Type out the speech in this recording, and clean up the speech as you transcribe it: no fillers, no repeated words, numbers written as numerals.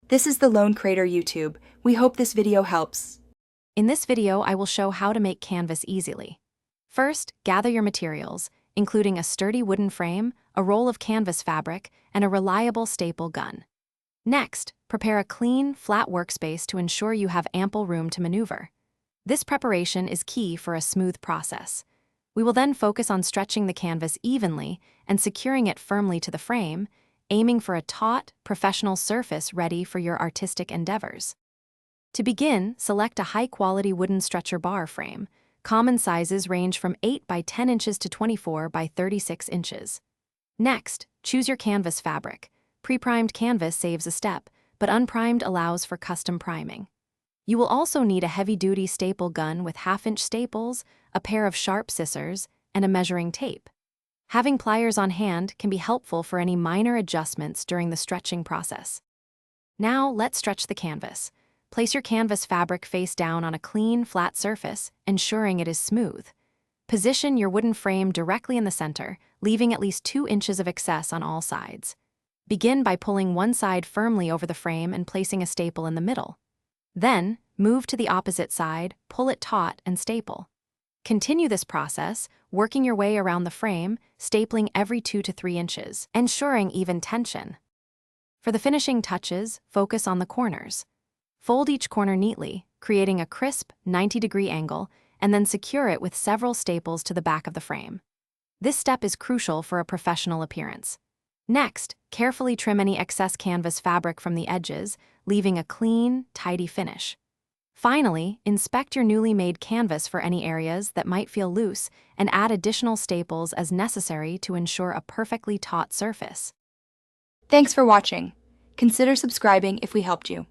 This is the Lone Crater YouTube. We hope this video helps. In this video, I will show how to make canvas easily. First, gather your materials, including a sturdy wooden frame, a roll of canvas fabric, and a reliable staple gun. Next, prepare a clean, flat workspace to ensure you have ample room to maneuver. This preparation is key for a smooth process. We will then focus on stretching the canvas evenly and securing it firmly to the frame, aiming for a taut, professional surface ready for your artistic endeavors. To begin, select a high-quality wooden stretcher bar frame. Common sizes range from 8 by 10 inches to 24 by 36 inches. Next, choose your canvas fabric. Pre-primed canvas saves a step, but unprimed allows for custom priming. You will also need a heavy-duty staple gun with half-inch staples, a pair of sharp scissors, and a measuring tape. Having pliers on hand can be helpful for any minor adjustments during the stretching process. Now, let's stretch the canvas. Place your canvas fabric face down on a clean, flat surface, ensuring it is smooth. Position your wooden frame directly in the center, leaving at least 2 inches of excess on all sides. Begin by pulling one side firmly over the frame and placing a staple in the middle. Then, move to the opposite side, pull it taut, and staple. Continue this process, working your way around the frame, stapling every 2 to 3 inches, ensuring even tension. For the finishing touches, focus on the corners. Fold each corner neatly, creating a crisp, 90-degree angle, and then secure it with several staples to the back of the frame. This step is crucial for a professional appearance. Next, carefully trim any excess canvas fabric from the edges, leaving a clean, tidy finish. Finally, inspect your newly made canvas for any areas that might feel loose and add additional staples as necessary to ensure a perfectly taut surface. Thanks for watching. Consider subscribing if we helped you.